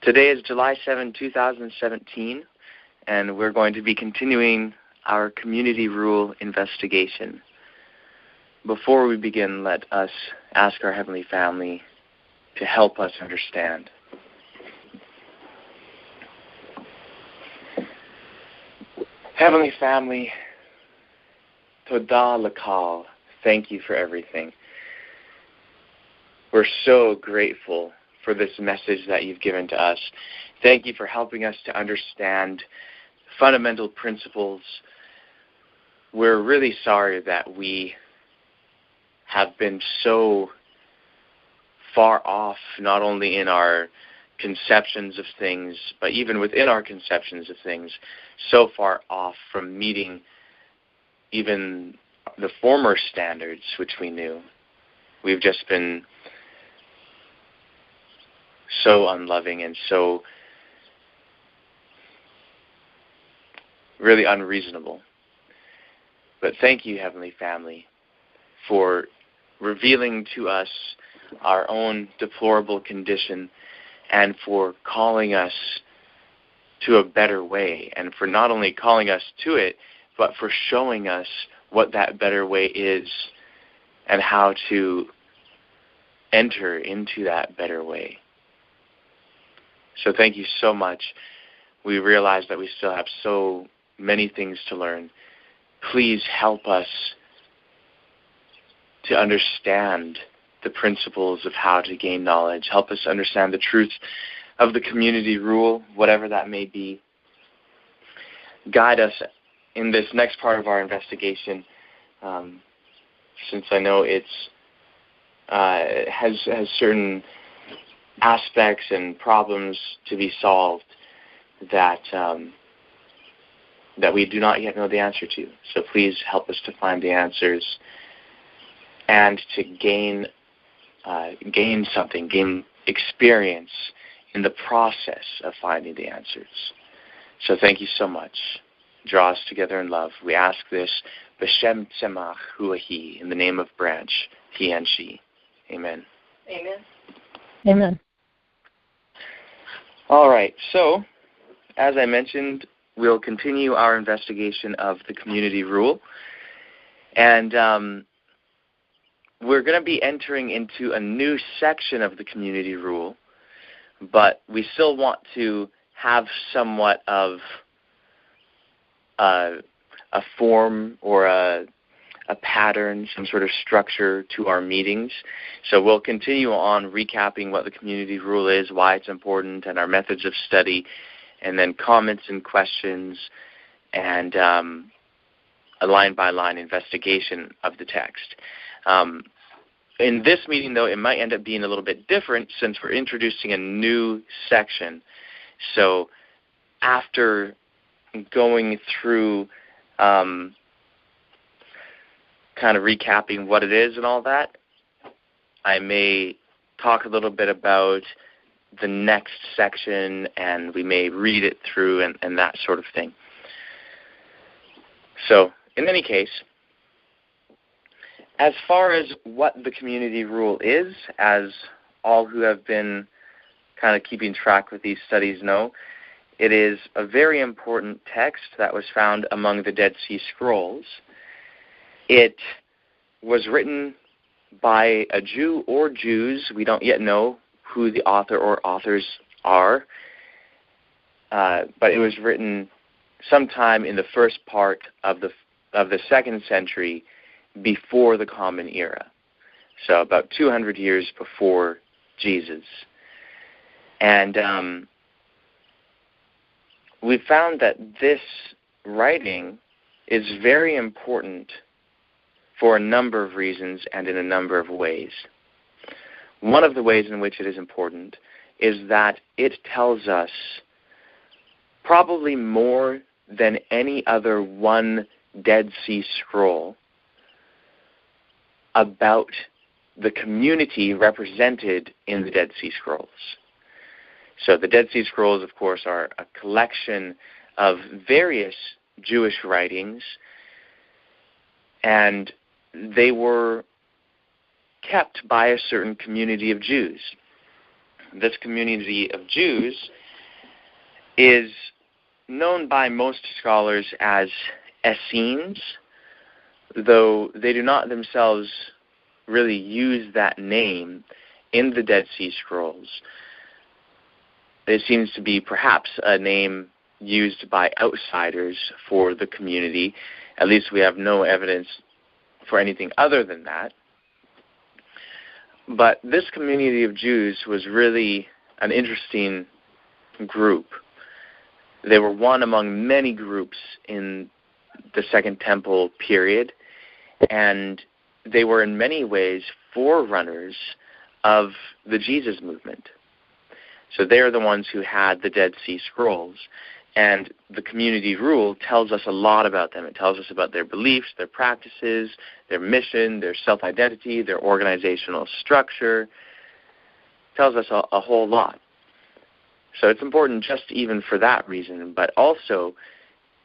Today is July 7, 2017, and we're going to be continuing our community rule investigation. Before we begin, let us ask our Heavenly Family to help us understand. Heavenly Family, Toda Lakal, thank you for everything. We're so grateful for this message that you've given to us. Thank you for helping us to understand fundamental principles. We're really sorry that we have been so far off, not only in our conceptions of things, but even within our conceptions of things, so far off from meeting even the former standards which we knew. We've just been so unloving and so really unreasonable. But thank you, Heavenly Family, for revealing to us our own deplorable condition and for calling us to a better way, and for not only calling us to it, but for showing us what that better way is and how to enter into that better way. So thank you so much. We realize that we still have so many things to learn. Please help us to understand the principles of how to gain knowledge. Help us understand the truth of the community rule, whatever that may be. Guide us in this next part of our investigation, since I know it has certain aspects and problems to be solved that we do not yet know the answer to. So please help us to find the answers and to gain something, gain experience in the process of finding the answers. So thank you so much. Draw us together in love. We ask this, B'Shem Tzemach Huahi, in the name of Branch, he and she. Amen. Amen. Amen. All right, so as I mentioned, we'll continue our investigation of the community rule. And we're going to be entering into a new section of the community rule, but we still want to have somewhat of a form or a pattern, some sort of structure to our meetings. So we'll continue on recapping what the community rule is, why it's important, and our methods of study, and then comments and questions, and a line-by-line investigation of the text. In this meeting, though, it might end up being a little bit different since we're introducing a new section. So after going through kind of recapping what it is and all that, I may talk a little bit about the next section, and we may read it through and that sort of thing. So, in any case, as far as what the community rule is, as all who have been kind of keeping track with these studies know, it is a very important text that was found among the Dead Sea Scrolls. It was written by a Jew or Jews. We don't yet know who the author or authors are, but it was written sometime in the first part of the 2nd century before the Common Era, so about 200 years before Jesus. And we found that this writing is very important for a number of reasons and in a number of ways. One of the ways in which it is important is that it tells us probably more than any other one Dead Sea Scroll about the community represented in the Dead Sea Scrolls. So the Dead Sea Scrolls, of course, are a collection of various Jewish writings, and they were kept by a certain community of Jews. this community of Jews is known by most scholars as Essenes, though they do not themselves really use that name in the Dead Sea Scrolls. It seems to be perhaps a name used by outsiders for the community. At least we have no evidence for anything other than that. But this community of Jews was really an interesting group. They were one among many groups in the Second Temple period, and they were in many ways forerunners of the Jesus movement. So they're the ones who had the Dead Sea Scrolls, and the community rule tells us a lot about them. It tells us about their beliefs, their practices, their mission, their self-identity, their organizational structure. It tells us a whole lot. So it's important just even for that reason, but also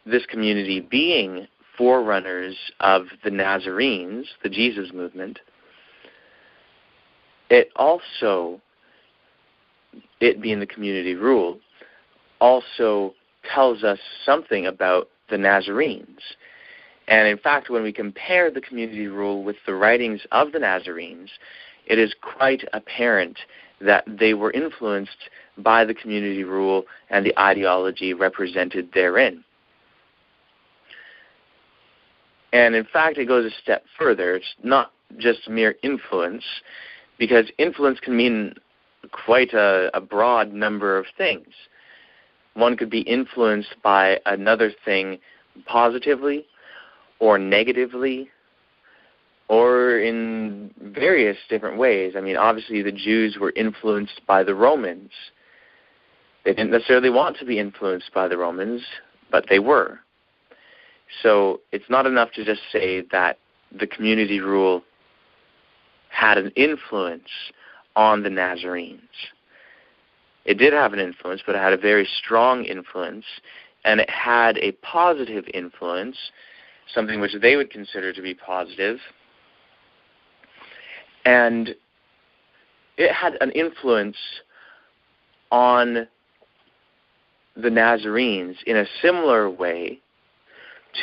this community being forerunners of the Nazarenes, the Jesus movement, it being the community rule, also tells us something about the Nazarenes. And in fact, when we compare the community rule with the writings of the Nazarenes, it is quite apparent that they were influenced by the community rule and the ideology represented therein. And in fact, it goes a step further. It's not just mere influence, because influence can mean quite a broad number of things. One could be influenced by another thing positively or negatively or in various different ways. I mean, obviously the Jews were influenced by the Romans. They didn't necessarily want to be influenced by the Romans, but they were. So it's not enough to just say that the community rule had an influence on the Nazarenes. It did have an influence, but it had a very strong influence, and it had a positive influence, something which they would consider to be positive, and it had an influence on the Nazarenes in a similar way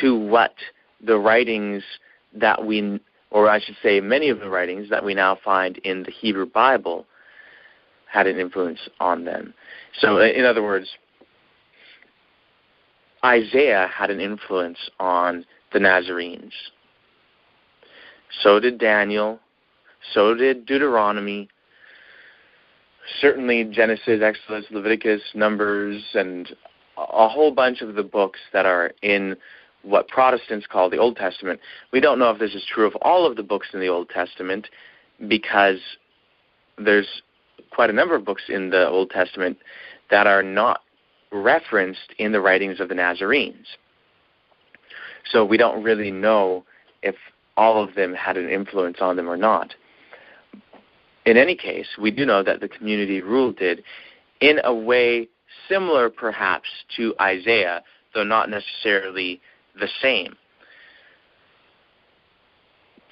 to what the writings that we, or I should say many of the writings that we now find in the Hebrew Bible had an influence on them. So in other words, Isaiah had an influence on the Nazarenes. So did Daniel. So did Deuteronomy. Certainly Genesis, Exodus, Leviticus, Numbers, and a whole bunch of the books that are in what Protestants call the Old Testament. We don't know if this is true of all of the books in the Old Testament, because there's quite a number of books in the Old Testament that are not referenced in the writings of the Nazarenes. So we don't really know if all of them had an influence on them or not. In any case, we do know that the community rule did, in a way similar perhaps to Isaiah, though not necessarily the same.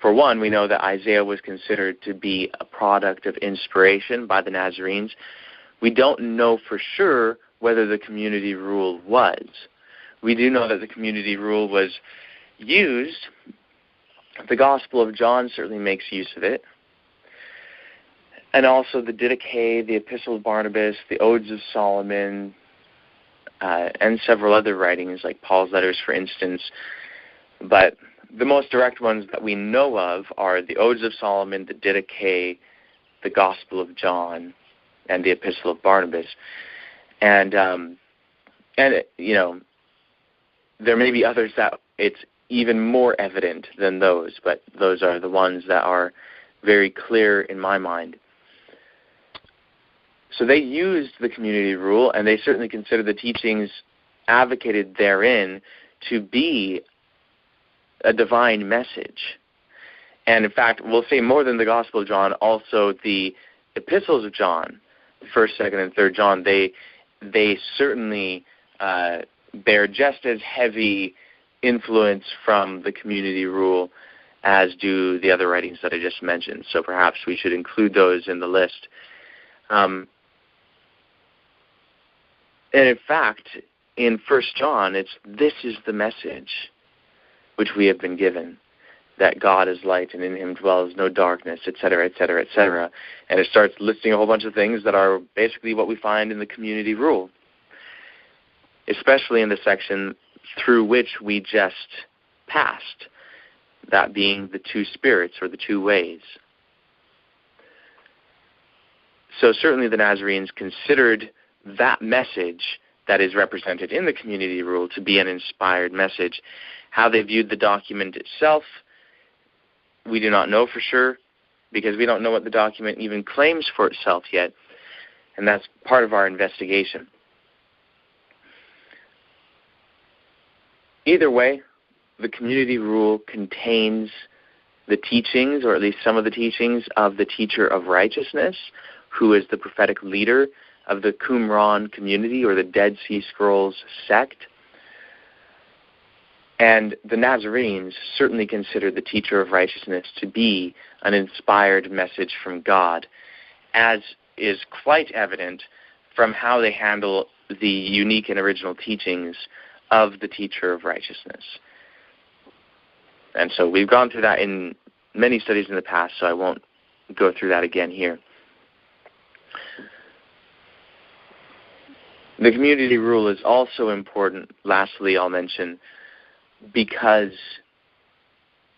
For one, we know that Isaiah was considered to be a product of inspiration by the Nazarenes. We don't know for sure whether the community rule was. We do know that the community rule was used. The Gospel of John certainly makes use of it. And also the Didache, the Epistle of Barnabas, the Odes of Solomon, and several other writings like Paul's letters, for instance. But the most direct ones that we know of are the Odes of Solomon, the Didache, the Gospel of John, and the Epistle of Barnabas. And you know, there may be others that it's even more evident than those, but those are the ones that are very clear in my mind. So they used the community rule, and they certainly considered the teachings advocated therein to be a divine message. And in fact, we'll say more than the Gospel of John, also the epistles of John, 1st, 2nd, and 3rd John, they certainly bear just as heavy influence from the community rule as do the other writings that I just mentioned. So perhaps we should include those in the list. And in fact, in 1 John, this is the message which we have been given, that God is light and in him dwells no darkness, etc., etc., etc. And it starts listing a whole bunch of things that are basically what we find in the community rule, especially in the section through which we just passed, that being the two spirits or the two ways. So certainly the Nazarenes considered that message that is represented in the community rule to be an inspired message. How they viewed the document itself, we do not know for sure, because we don't know what the document even claims for itself yet, and that's part of our investigation. Either way, the community rule contains the teachings, or at least some of the teachings, of the teacher of righteousness, who is the prophetic leader of the Qumran community, or the Dead Sea Scrolls sect. And the Nazarenes certainly considered the teacher of righteousness to be an inspired message from God, as is quite evident from how they handle the unique and original teachings of the teacher of righteousness. And so we've gone through that in many studies in the past, so I won't go through that again here. The community rule is also important, lastly I'll mention, because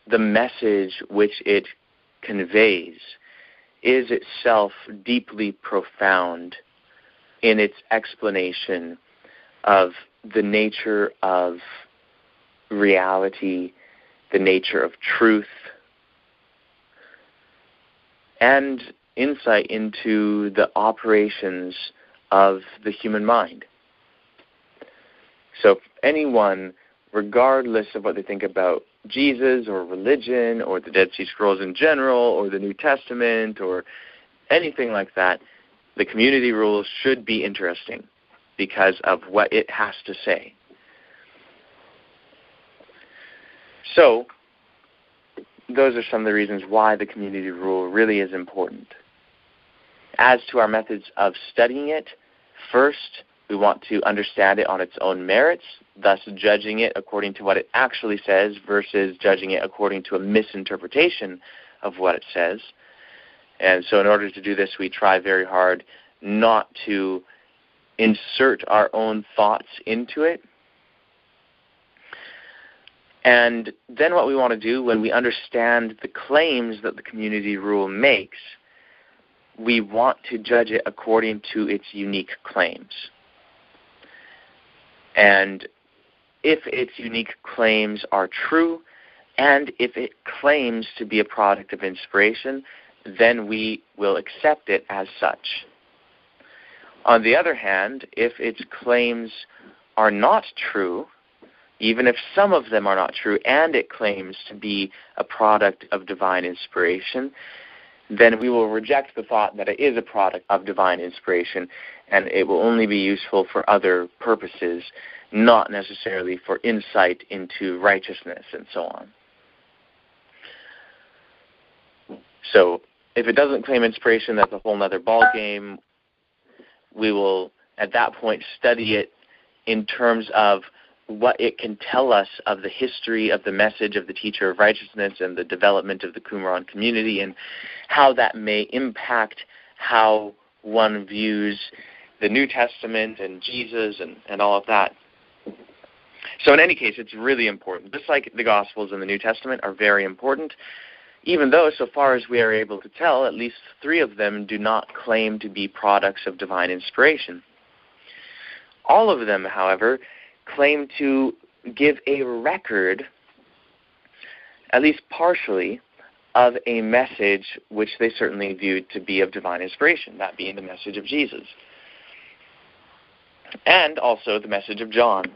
the message which it conveys is itself deeply profound in its explanation of the nature of reality, the nature of truth, and insight into the operations of the human mind. So anyone, regardless of what they think about Jesus or religion or the Dead Sea Scrolls in general or the New Testament or anything like that, the community rules should be interesting because of what it has to say. So, those are some of the reasons why the community rule really is important. As to our methods of studying it, first, we want to understand it on its own merits, thus judging it according to what it actually says versus judging it according to a misinterpretation of what it says. And so in order to do this, we try very hard not to insert our own thoughts into it. And then what we want to do when we understand the claims that the community rule makes, we want to judge it according to its unique claims. And if its unique claims are true, and if it claims to be a product of inspiration, then we will accept it as such. On the other hand, if its claims are not true, even if some of them are not true, and it claims to be a product of divine inspiration, then we will reject the thought that it is a product of divine inspiration, and it will only be useful for other purposes, not necessarily for insight into righteousness and so on. So if it doesn't claim inspiration, that's a whole other ballgame. We will, at that point, study it in terms of what it can tell us of the history of the message of the teacher of righteousness and the development of the Qumran community, and how that may impact how one views the New Testament and Jesus and all of that. So in any case, it's really important. Just like the Gospels and the New Testament are very important, even though, so far as we are able to tell, at least 3 of them do not claim to be products of divine inspiration. All of them, however, claim to give a record, at least partially, of a message which they certainly viewed to be of divine inspiration, that being the message of Jesus. And also the message of John.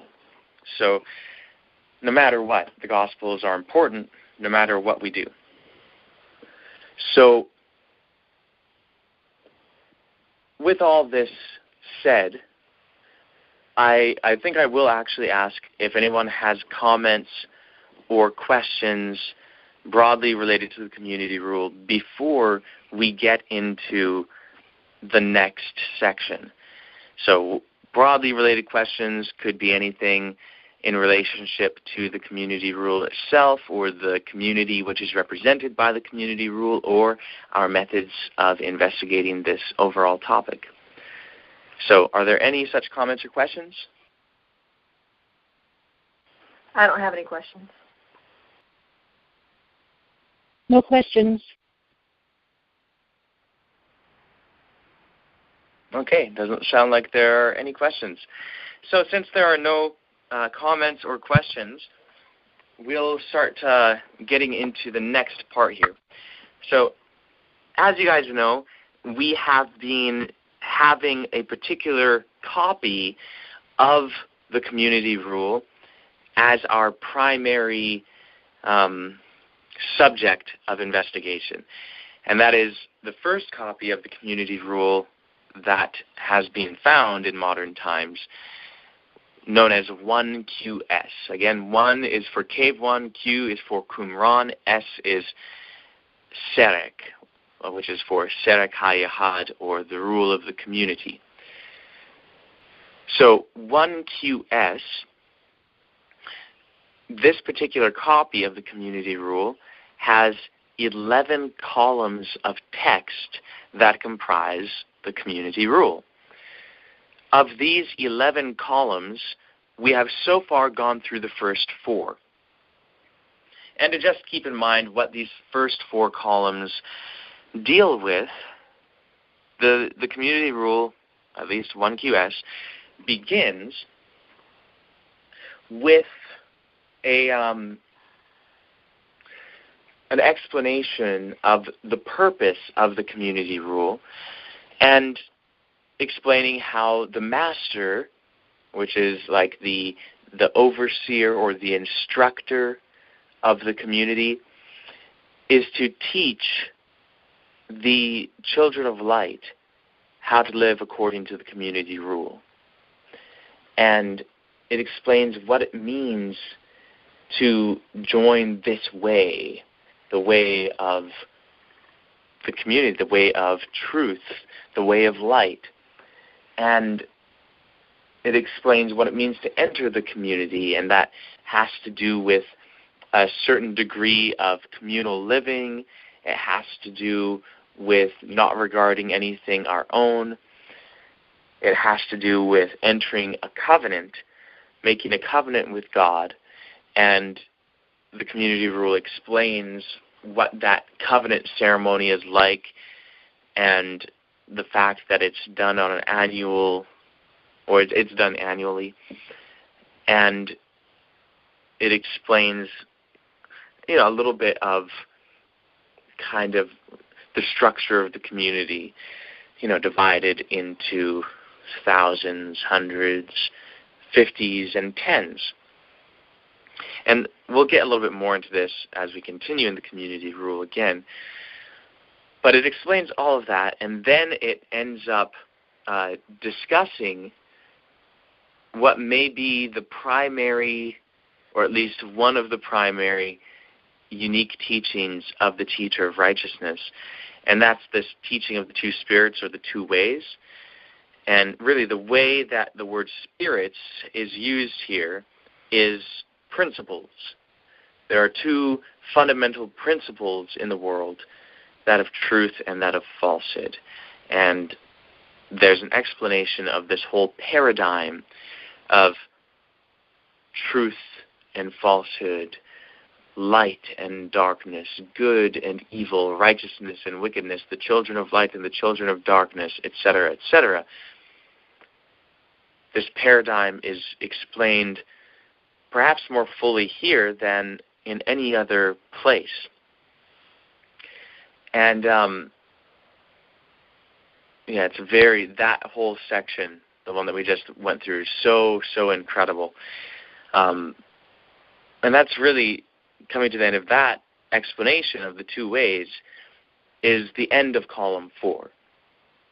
So, no matter what, the Gospels are important, no matter what we do. So, with all this said, I think I will actually ask if anyone has comments or questions broadly related to the community rule before we get into the next section. So broadly related questions could be anything in relationship to the community rule itself, or the community which is represented by the community rule, or our methods of investigating this overall topic. So are there any such comments or questions? I don't have any questions. No questions. Okay, doesn't sound like there are any questions. So since there are no comments or questions, we'll start getting into the next part here. So as you guys know, we have been having a particular copy of the community rule as our primary subject of investigation. And that is the first copy of the community rule that has been found in modern times, known as 1QS. Again, 1 is for Cave 1, Q is for Qumran, S is Serek, which is for Serek HaYahad, or the rule of the community. So 1QS, this particular copy of the community rule has 11 columns of text that comprise the community rule. Of these 11 columns, we have so far gone through the first 4. And to just keep in mind what these first 4 columns deal with, the community rule, at least 1QS, begins with an explanation of the purpose of the community rule, and explaining how the master, which is like the overseer or the instructor of the community, is to teach the children of light how to live according to the community rule. And it explains what it means to join this way, the way of the community, the way of truth, the way of light. And it explains what it means to enter the community, and that has to do with a certain degree of communal living. It has to do with not regarding anything our own. It has to do with entering a covenant, making a covenant with God. And the community rule explains what that covenant ceremony is like, and the fact that it's done on an annual, or it's done annually. And it explains, a little bit of kind of the structure of the community, divided into thousands, hundreds, 50s, and tens. And we'll get a little bit more into this as we continue in the community rule again. But it explains all of that, and then it ends up discussing what may be the primary, or at least one of the primary, unique teachings of the teacher of righteousness. And that's this teaching of the two spirits, or the two ways. And really the way that the word spirits is used here is principles. There are two fundamental principles in the world, that of truth and that of falsehood. And there's an explanation of this whole paradigm of truth and falsehood, light and darkness, good and evil, righteousness and wickedness, the children of light and the children of darkness, etc., etc. This paradigm is explained perhaps more fully here than in any other place. And it's that whole section, the one that we just went through, is so incredible. And that's really coming to the end of that explanation of the two ways, is the end of column 4.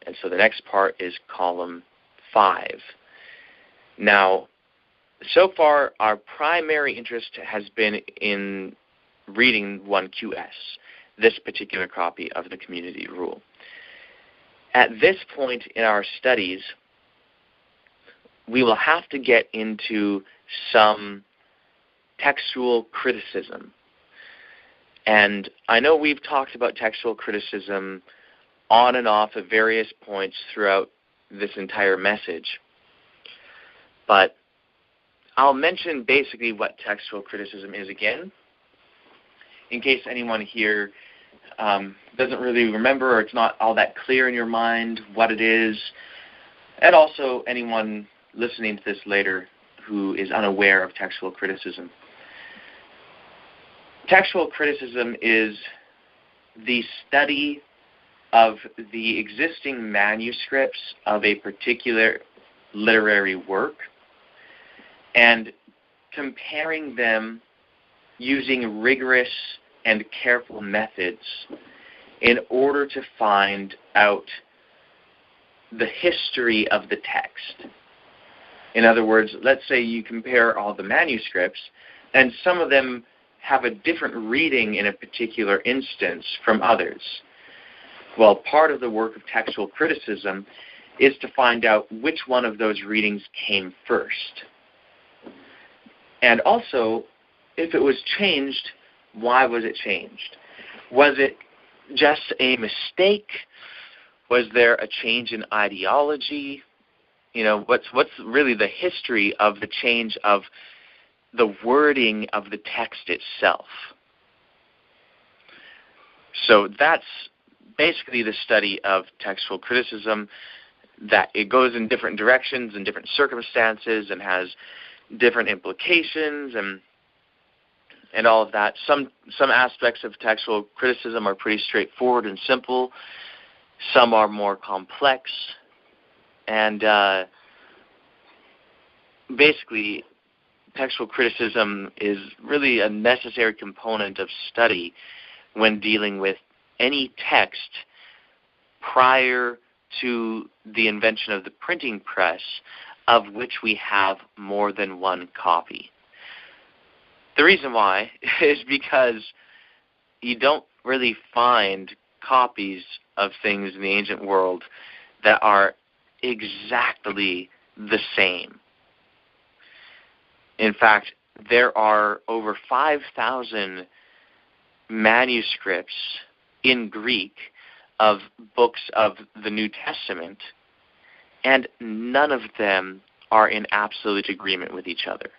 And so the next part is column 5. Now, so far, our primary interest has been in reading 1QS, this particular copy of the community rule. At this point in our studies, we will have to get into some textual criticism. And I know we've talked about textual criticism on and off at various points throughout this entire message. But I'll mention basically what textual criticism is again, in case anyone here doesn't really remember, or it's not all that clear in your mind what it is, and also anyone listening to this later who is unaware of textual criticism. Textual criticism is the study of the existing manuscripts of a particular literary work and comparing them using rigorous and careful methods in order to find out the history of the text. In other words, let's say you compare all the manuscripts, and some of them have a different reading in a particular instance from others. Well, part of the work of textual criticism is to find out which one of those readings came first. And also, if it was changed, why was it changed? Was it just a mistake? Was there a change in ideology? You know, what's really the history of the change of the wording of the text itself? So that's basically the study of textual criticism, that it goes in different directions and different circumstances and has different implications and all of that. Some aspects of textual criticism are pretty straightforward and simple. Some are more complex. And basically, textual criticism is really a necessary component of study when dealing with any text prior to the invention of the printing press, of which we have more than one copy. The reason why is because you don't really find copies of things in the ancient world that are exactly the same. In fact, there are over 5,000 manuscripts in Greek of books of the New Testament, and none of them are in absolute agreement with each other.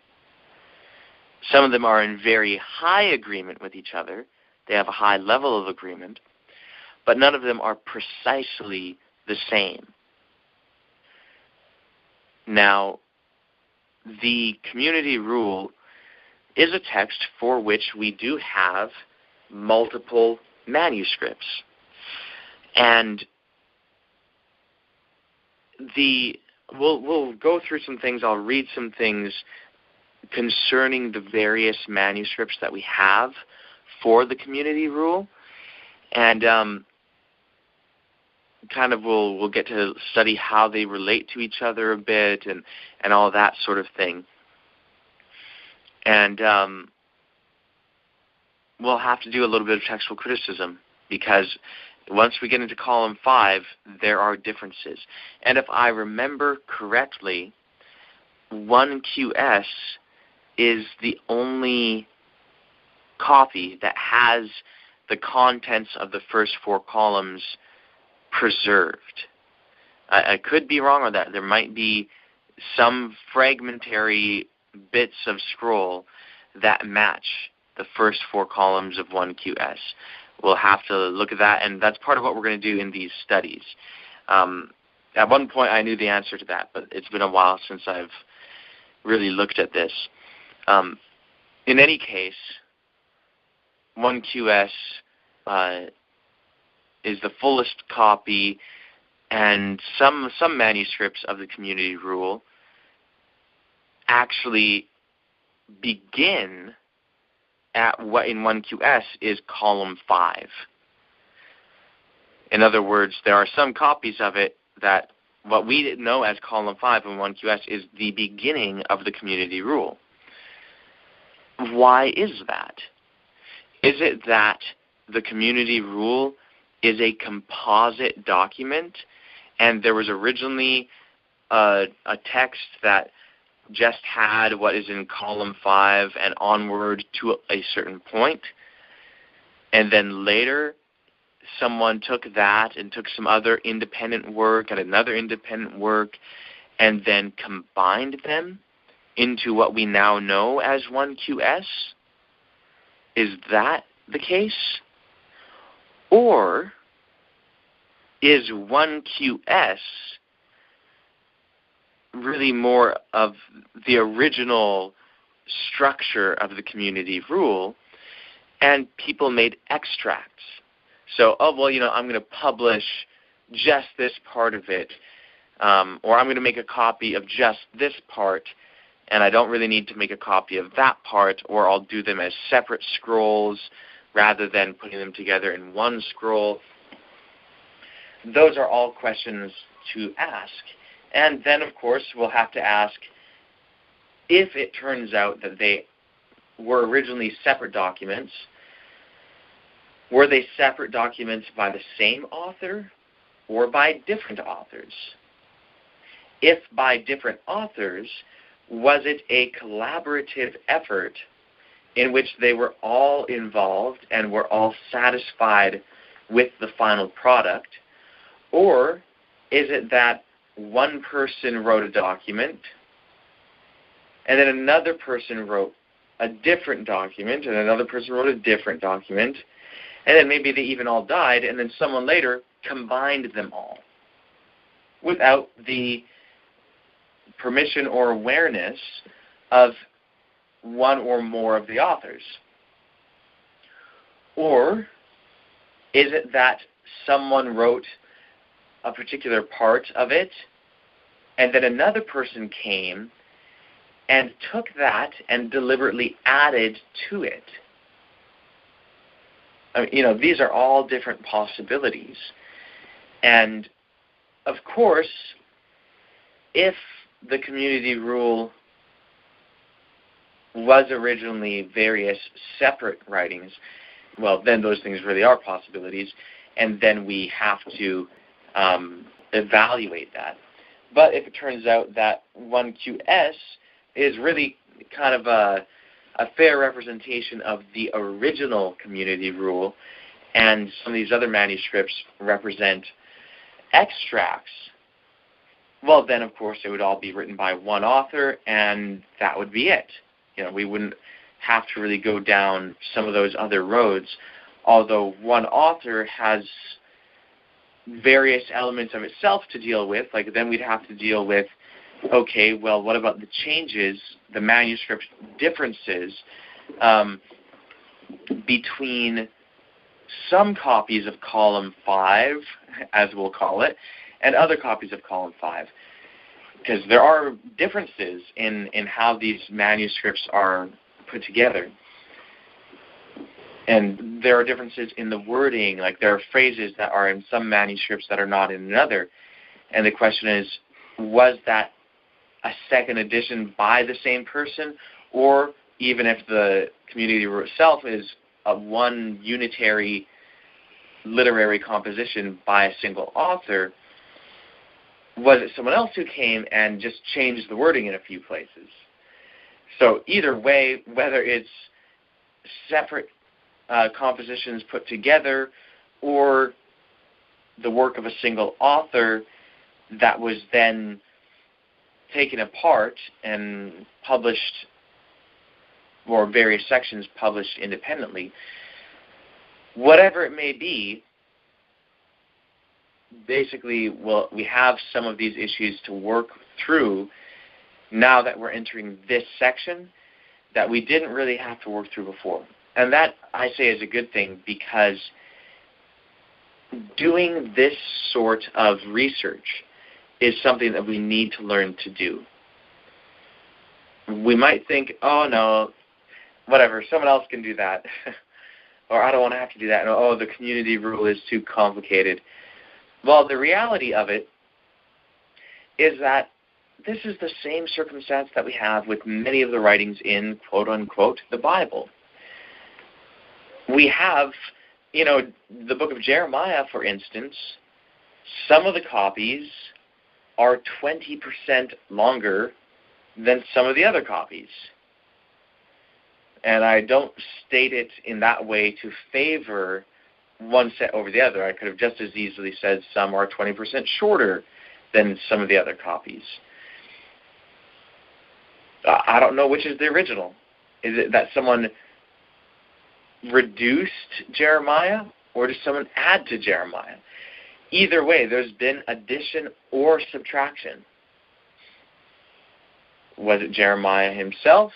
Some of them are in very high agreement with each other. They have a high level of agreement, but none of them are precisely the same. Now, the community rule is a text for which we do have multiple manuscripts. And we'll go through some things. I'll read some things concerning the various manuscripts that we have for the community rule, and kind of we'll get to study how they relate to each other a bit and all that sort of thing. And we'll have to do a little bit of textual criticism, because once we get into column 5, there are differences. And if I remember correctly, 1QS is the only copy that has the contents of the first 4 columns preserved. I could be wrong on that. There might be some fragmentary bits of scroll that match the first 4 columns of 1QS. We'll have to look at that, and that's part of what we're going to do in these studies. At one point I knew the answer to that, but it's been a while since I've really looked at this. In any case, 1QS is the fullest copy, and some manuscripts of the community rule actually begin at what in 1QS is column 5. In other words, there are some copies of it that what we know as column 5 in 1QS is the beginning of the community rule. Why is that? Is it that the community rule is a composite document, and there was originally a text that just had what is in column 5 and onward to a certain point, and then later someone took that and took some other independent work and another independent work and then combined them into what we now know as 1QS? Is that the case? Or is 1QS really more of the original structure of the community rule, and people made extracts? So, I'm going to publish just this part of it, or I'm going to make a copy of just this part, and I don't really need to make a copy of that part, or I'll do them as separate scrolls rather than putting them together in one scroll. Those are all questions to ask. And then, of course, we'll have to ask, if it turns out that they were originally separate documents, were they separate documents by the same author or by different authors? If by different authors, was it a collaborative effort in which they were all involved and were all satisfied with the final product? Or is it that one person wrote a document, and then another person wrote a different document, and another person wrote a different document, and then maybe they even all died, and then someone later combined them all without the permission or awareness of one or more of the authors? Or is it that someone wrote a particular part of it, and then another person came and took that and deliberately added to it? These are all different possibilities. And, of course, if the community rule was originally various separate writings, well, then those things really are possibilities, and then we have to evaluate that. But if it turns out that 1QS is really kind of a fair representation of the original community rule, and some of these other manuscripts represent extracts, well, then, of course, it would all be written by one author, and that would be it. We wouldn't have to really go down some of those other roads, although one author has various elements of itself to deal with. Like, then we'd have to deal with, okay, well, what about the changes, the manuscript differences between some copies of column 5, as we'll call it, and other copies of column 5? Because there are differences in how these manuscripts are put together. And there are differences in the wording. Like, there are phrases that are in some manuscripts that are not in another. And the question is, was that a second edition by the same person? Or even if the community itself is a one unitary literary composition by a single author, was it someone else who came and just changed the wording in a few places? So either way, whether it's separate compositions put together or the work of a single author that was then taken apart and published, or various sections published independently, whatever it may be, basically, well, we have some of these issues to work through now that we're entering this section that we didn't really have to work through before. And that, I say, is a good thing, because doing this sort of research is something that we need to learn to do. We might think, oh, no, whatever, someone else can do that. Or I don't want to have to do that. And, oh, the community rule is too complicated. Well, the reality of it is that this is the same circumstance that we have with many of the writings in, quote-unquote, the Bible. We have, the book of Jeremiah, for instance. Some of the copies are 20% longer than some of the other copies. And I don't state it in that way to favor one set over the other. I could have just as easily said some are 20% shorter than some of the other copies. I don't know which is the original. Is it that someone reduced Jeremiah, or does someone add to Jeremiah? Either way, there's been addition or subtraction. Was it Jeremiah himself?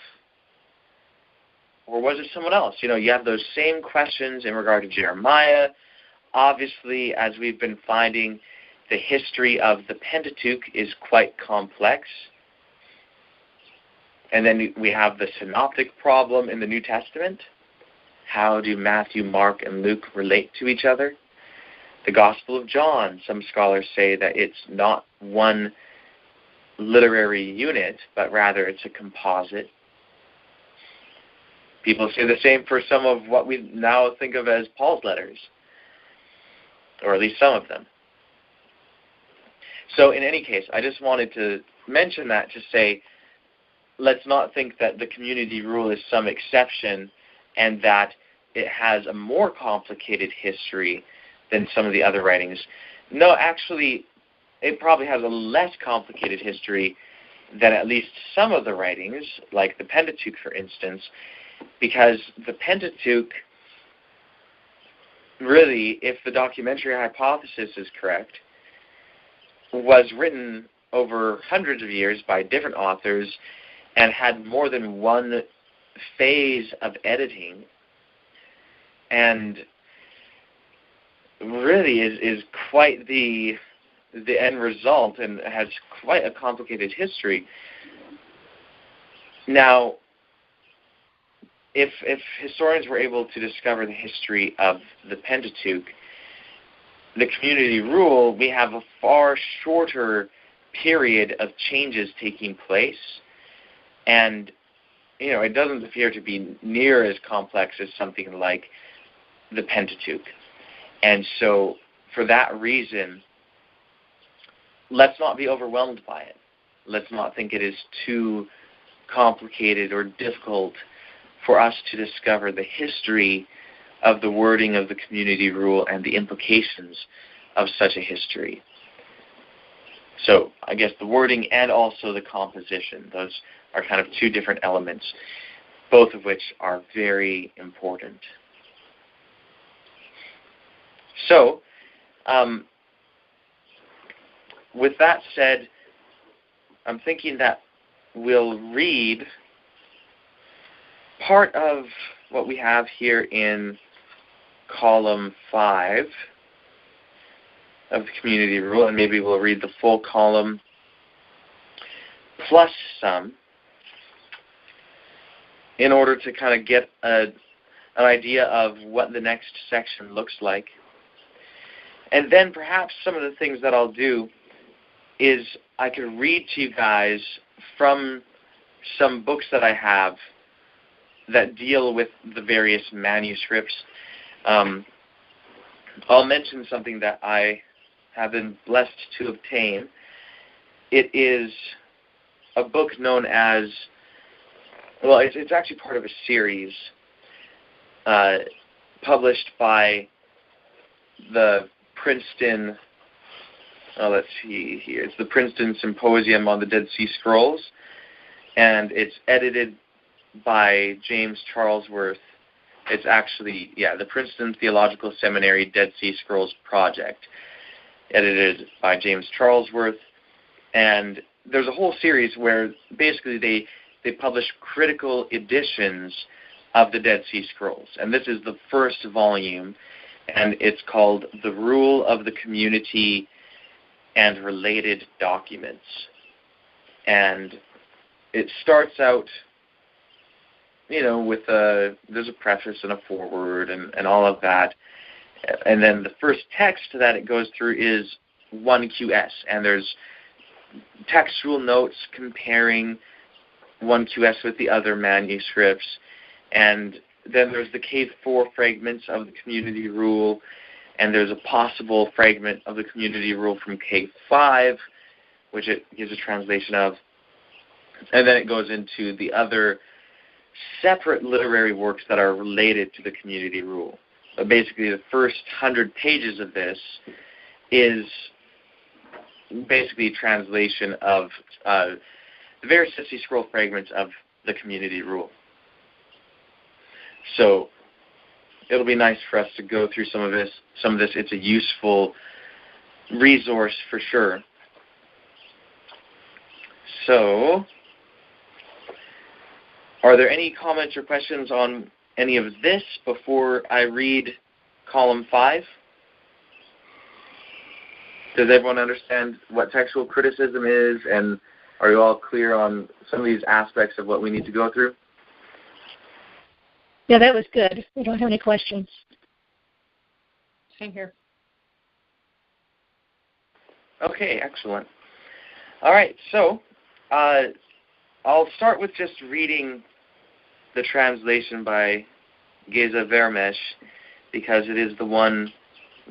Or was it someone else? You have those same questions in regard to Jeremiah. Obviously, as we've been finding, the history of the Pentateuch is quite complex. And then we have the synoptic problem in the New Testament. How do Matthew, Mark, and Luke relate to each other? The Gospel of John, some scholars say that it's not one literary unit, but rather it's a composite. People say the same for some of what we now think of as Paul's letters, or at least some of them. So in any case, I just wanted to mention that to say, let's not think that the community rule is some exception and that it has a more complicated history than some of the other writings. No, actually, it probably has a less complicated history than at least some of the writings, like the Pentateuch, for instance, because the Pentateuch, really, if the documentary hypothesis is correct, was written over hundreds of years by different authors and had more than one phase of editing, and really is quite the end result and has quite a complicated history. Now, if historians were able to discover the history of the Pentateuch, the community rule, we have a far shorter period of changes taking place, and it doesn't appear to be near as complex as something like the Pentateuch. And so, for that reason, let's not be overwhelmed by it. Let's not think it is too complicated or difficult for us to discover the history of the wording of the community rule and the implications of such a history. So I guess the wording and also the composition, those are kind of two different elements, both of which are very important. So, with that said, I'm thinking that we'll read part of what we have here in column 5 of the community rule, and maybe we'll read the full column plus some in order to kind of get an idea of what the next section looks like. And then perhaps some of the things that I'll do is I could read to you guys from some books that I have that deal with the various manuscripts. I'll mention something that I have been blessed to obtain. It is a book known as, well, it's actually part of a series published by the Princeton, let's see here, it's the Princeton Symposium on the Dead Sea Scrolls, and it's edited by James Charlesworth. It's actually, the Princeton Theological Seminary Dead Sea Scrolls Project, edited by James Charlesworth. And there's a whole series where basically they publish critical editions of the Dead Sea Scrolls. And this is the first volume, and it's called The Rule of the Community and Related Documents. And it starts out, with there's a preface and a foreword and all of that. And then the first text that it goes through is 1QS, and there's textual notes comparing 1QS with the other manuscripts. And then there's the K4 fragments of the community rule, and there's a possible fragment of the community rule from K5, which it gives a translation of, and then it goes into the other separate literary works that are related to the community rule. But basically, the first 100 pages of this is basically a translation of the various 50 scroll fragments of the community rule. So it'll be nice for us to go through some of this. It's a useful resource for sure. So, are there any comments or questions on any of this before I read column 5? Does everyone understand what textual criticism is, and are you all clear on some of these aspects of what we need to go through? Yeah, that was good. We don't have any questions. Same here. Okay, excellent. All right, so I'll start with just reading the translation by Geza Vermes, because it is the one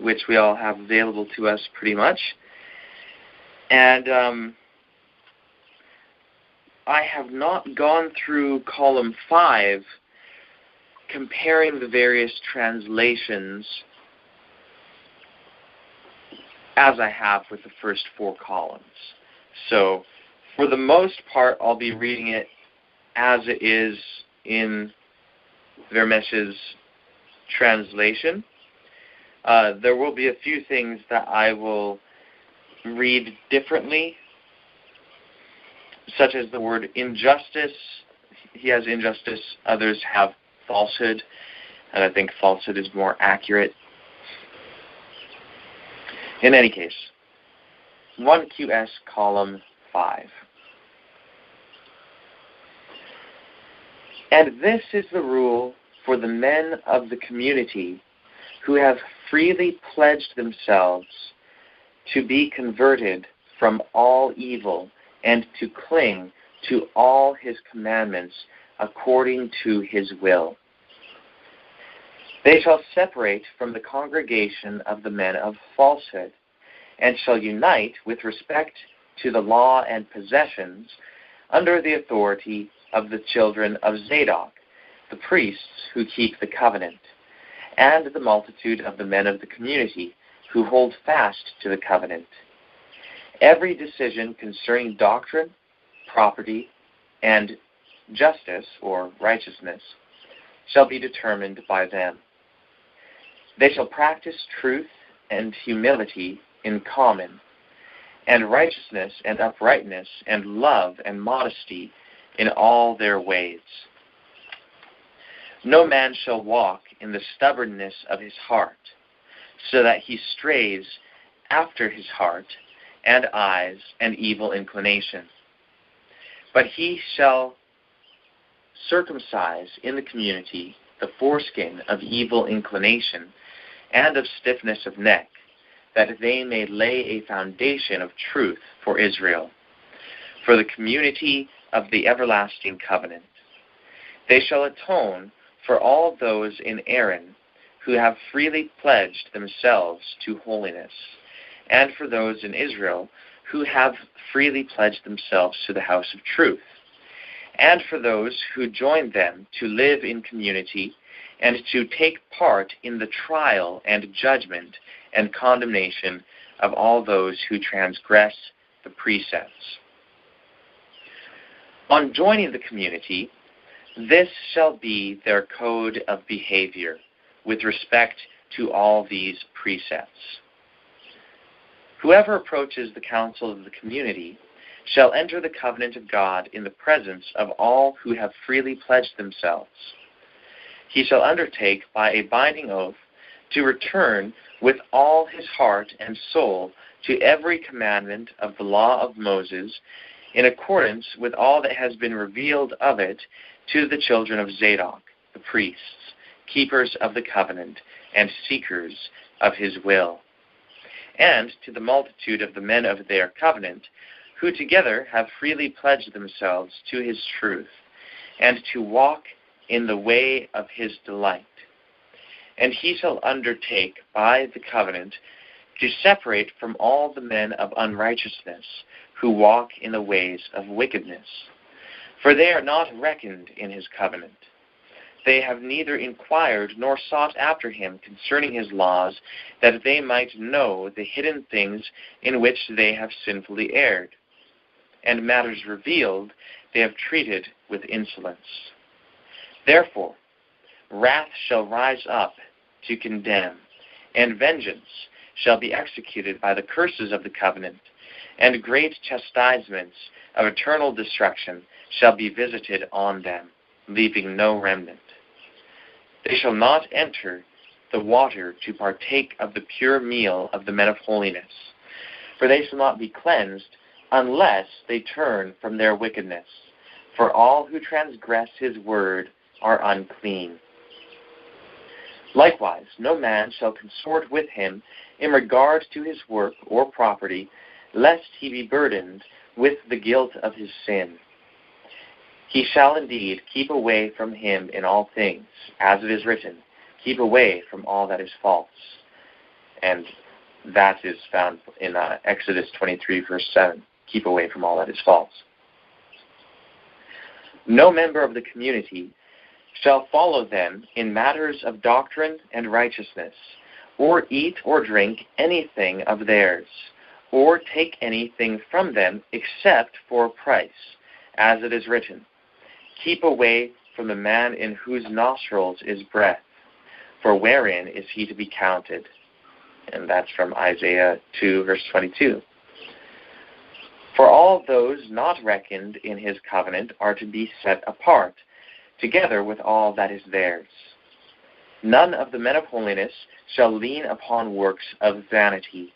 which we all have available to us pretty much. And I have not gone through column 5 comparing the various translations as I have with the first 4 columns. So for the most part, I'll be reading it as it is in Vermes's translation. There will be a few things that I will read differently, such as the word injustice. He has injustice, others have falsehood, and I think falsehood is more accurate. In any case, 1QS column 5. And this is the rule for the men of the community who have freely pledged themselves to be converted from all evil and to cling to all his commandments according to his will. They shall separate from the congregation of the men of falsehood, and shall unite with respect to the law and possessions under the authority of the children of Zadok, the priests who keep the covenant, and the multitude of the men of the community who hold fast to the covenant. Every decision concerning doctrine, property, and justice or righteousness shall be determined by them. They shall practice truth and humility in common, and righteousness and uprightness and love and modesty in all their ways. No man shall walk in the stubbornness of his heart, so that he strays after his heart and eyes and evil inclination. But he shall circumcise in the community the foreskin of evil inclination and of stiffness of neck, that they may lay a foundation of truth for Israel, for the community of the everlasting covenant. They shall atone for all those in Aaron who have freely pledged themselves to holiness, and for those in Israel who have freely pledged themselves to the house of truth, and for those who join them to live in community and to take part in the trial and judgment and condemnation of all those who transgress the precepts. On joining the community, this shall be their code of behavior with respect to all these precepts. Whoever approaches the council of the community shall enter the covenant of God in the presence of all who have freely pledged themselves. He shall undertake by a binding oath to return with all his heart and soul to every commandment of the law of Moses, in accordance with all that has been revealed of it to the children of Zadok, the priests, keepers of the covenant, and seekers of his will, and to the multitude of the men of their covenant, who together have freely pledged themselves to his truth, and to walk in the way of his delight. And he shall undertake by the covenant to separate from all the men of unrighteousness, who walk in the ways of wickedness, for they are not reckoned in his covenant. They have neither inquired nor sought after him concerning his laws, that they might know the hidden things in which they have sinfully erred. And matters revealed they have treated with insolence. Therefore, wrath shall rise up to condemn, and vengeance shall be executed by the curses of the covenant, and great chastisements of eternal destruction shall be visited on them, leaving no remnant. They shall not enter the water to partake of the pure meal of the men of holiness, for they shall not be cleansed unless they turn from their wickedness. For all who transgress his word are unclean. Likewise, no man shall consort with him in regard to his work or property, lest he be burdened with the guilt of his sin. He shall indeed keep away from him in all things, as it is written, keep away from all that is false. And that is found in Exodus 23, verse 7. Keep away from all that is false. No member of the community shall follow them in matters of doctrine and righteousness, or eat or drink anything of theirs, or take anything from them except for a price, as it is written, keep away from the man in whose nostrils is breath, for wherein is he to be counted? And that's from Isaiah 2, verse 22. For all those not reckoned in his covenant are to be set apart, together with all that is theirs. None of the men of holiness shall lean upon works of vanity,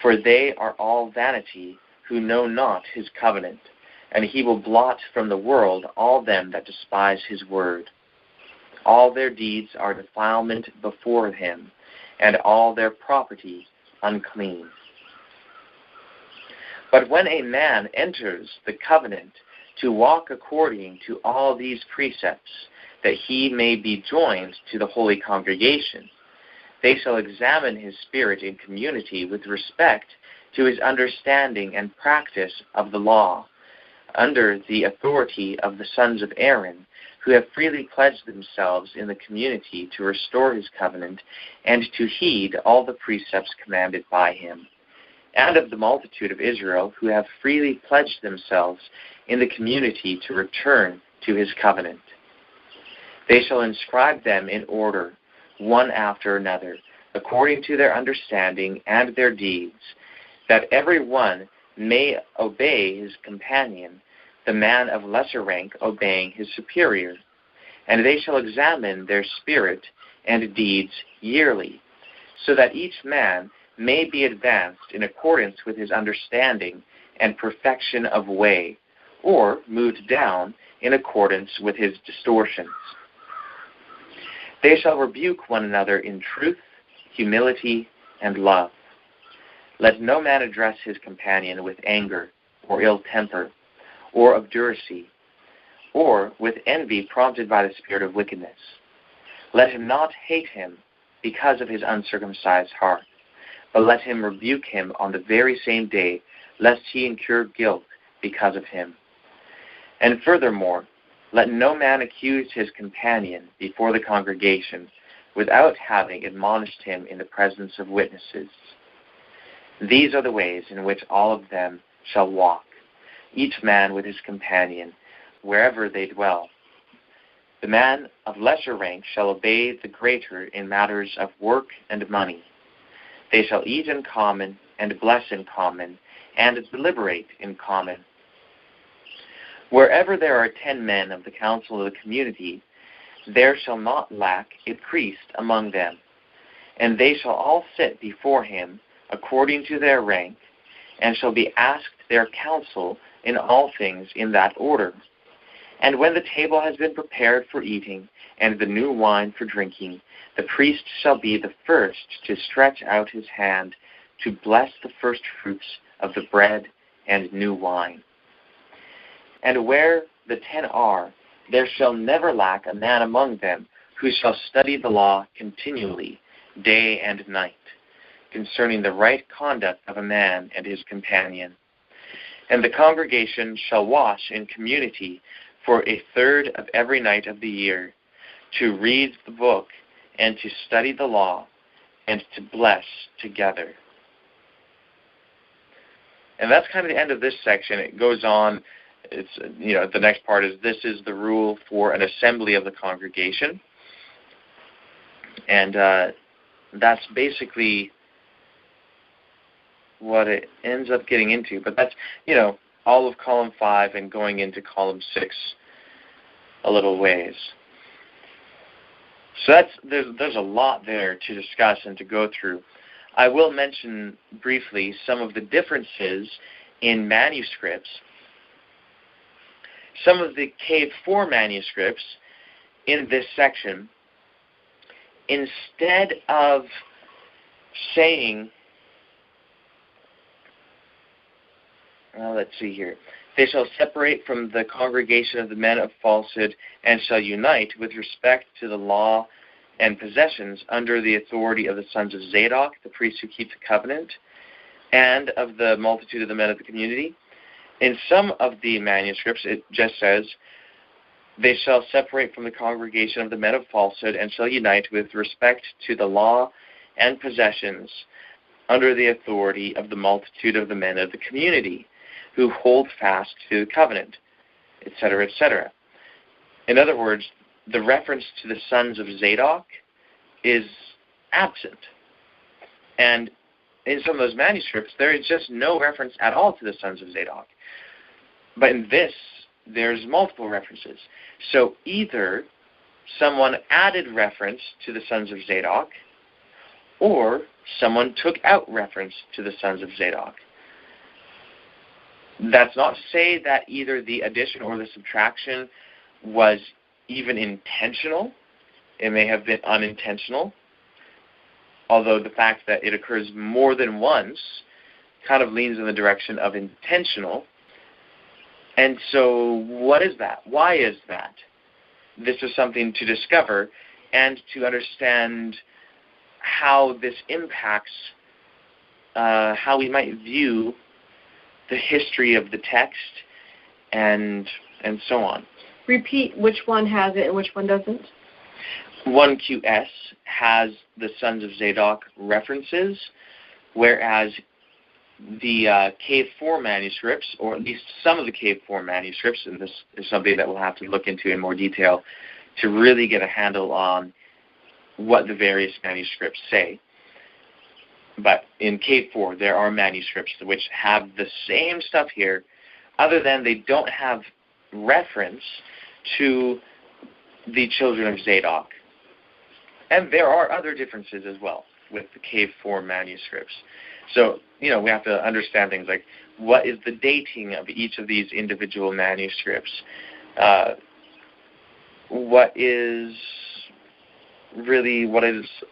for they are all vanity who know not his covenant, and he will blot from the world all them that despise his word. All their deeds are defilement before him, and all their property unclean. But when a man enters the covenant to walk according to all these precepts, that he may be joined to the holy congregation, they shall examine his spirit in community with respect to his understanding and practice of the law, under the authority of the sons of Aaron, who have freely pledged themselves in the community to restore his covenant and to heed all the precepts commanded by him, and of the multitude of Israel, who have freely pledged themselves in the community to return to his covenant. They shall inscribe them in order, one after another, according to their understanding and their deeds, that every one may obey his companion, the man of lesser rank obeying his superior. And they shall examine their spirit and deeds yearly, so that each man may be advanced in accordance with his understanding and perfection of way, or moved down in accordance with his distortions. They shall rebuke one another in truth, humility, and love. Let no man address his companion with anger, or ill temper, or obduracy, or with envy prompted by the spirit of wickedness. Let him not hate him because of his uncircumcised heart, but let him rebuke him on the very same day, lest he incur guilt because of him. And furthermore, let no man accuse his companion before the congregation without having admonished him in the presence of witnesses. These are the ways in which all of them shall walk, each man with his companion, wherever they dwell. The man of lesser rank shall obey the greater in matters of work and money. They shall eat in common, and bless in common, and deliberate in common. Wherever there are 10 men of the council of the community, there shall not lack a priest among them, and they shall all sit before him according to their rank, and shall be asked their counsel in all things in that order. And when the table has been prepared for eating, and the new wine for drinking, the priest shall be the first to stretch out his hand to bless the first fruits of the bread and new wine. And where the 10 are, there shall never lack a man among them who shall study the law continually, day and night, concerning the right conduct of a man and his companion. And the congregation shall watch in community for a third of every night of the year, to read the book and to study the law and to bless together. And that's kind of the end of this section. It goes on. It's, the next part is, this is the rule for an assembly of the congregation. And that's basically what it ends up getting into. But that's, all of column 5 and going into column 6 a little ways. So there's a lot there to discuss and to go through. I will mention briefly some of the differences in manuscripts. Some of the Cave 4 manuscripts in this section, instead of saying, let's see here, they shall separate from the congregation of the men of falsehood and shall unite with respect to the law and possessions under the authority of the sons of Zadok, the priests who keep the covenant, and of the multitude of the men of the community. In some of the manuscripts, it just says, they shall separate from the congregation of the men of falsehood and shall unite with respect to the law and possessions under the authority of the multitude of the men of the community who hold fast to the covenant, etc., etc. In other words, the reference to the sons of Zadok is absent. And in some of those manuscripts, there is just no reference at all to the sons of Zadok. But in this, there's multiple references. So either someone added reference to the sons of Zadok, or someone took out reference to the sons of Zadok. That's not to say that either the addition or the subtraction was even intentional. It may have been unintentional, although the fact that it occurs more than once kind of leans in the direction of intentional. And so what is that? Why is that? This is something to discover and to understand how this impacts how we might view the history of the text and so on. Repeat which one has it and which one doesn't. 1QS has the sons of Zadok references, whereas the Cave 4 manuscripts, or at least some of the Cave 4 manuscripts, and this is something that we'll have to look into in more detail to really get a handle on what the various manuscripts say. But in Cave 4, there are manuscripts which have the same stuff here, other than they don't have reference to the children of Zadok. And there are other differences as well with the Cave 4 manuscripts. So, we have to understand things like, what is the dating of each of these individual manuscripts? What is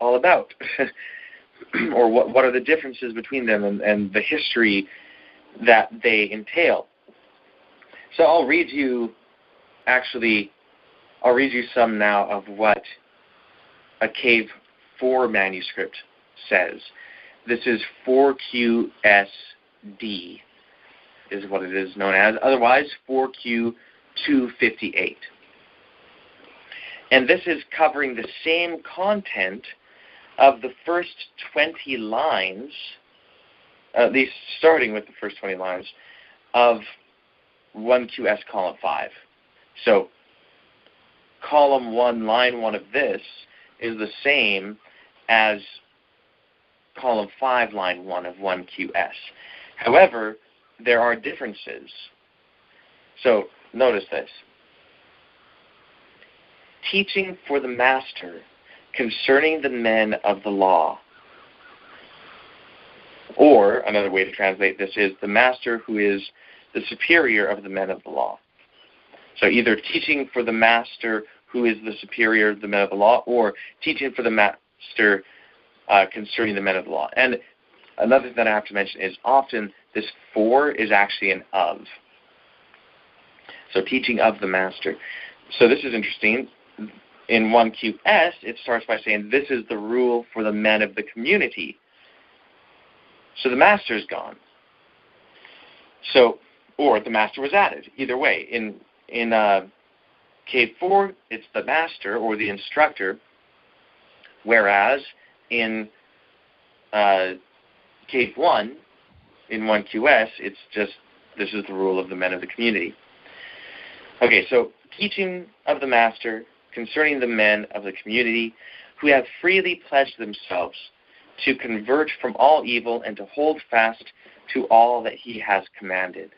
all about? Or what are the differences between them and the history that they entail? So I'll read you some now of what a Cave 4 manuscript says. This is 4QSD is what it is known as, otherwise 4Q258. And this is covering the same content of the first 20 lines, at least starting with the first 20 lines, of 1QS column 5. So column 1, line 1 of this is the same as column 5, line 1 of 1QS. However, there are differences. So notice this. Teaching for the master concerning the men of the law. Or, another way to translate this is the master who is the superior of the men of the law. So either teaching for the master who is the superior of the men of the law, or teaching for the master concerning the men of the law. And another thing that I have to mention is often this for is actually an of. So teaching of the master. So this is interesting. In 1QS, it starts by saying, this is the rule for the men of the community. So the master's gone. So or the master was added. Either way, in cave 4, it's the master or the instructor, whereas in cave 1, in 1QS, it's just, this is the rule of the men of the community. Okay, so teaching of the master concerning the men of the community who have freely pledged themselves to convert from all evil and to hold fast to all that he has commanded.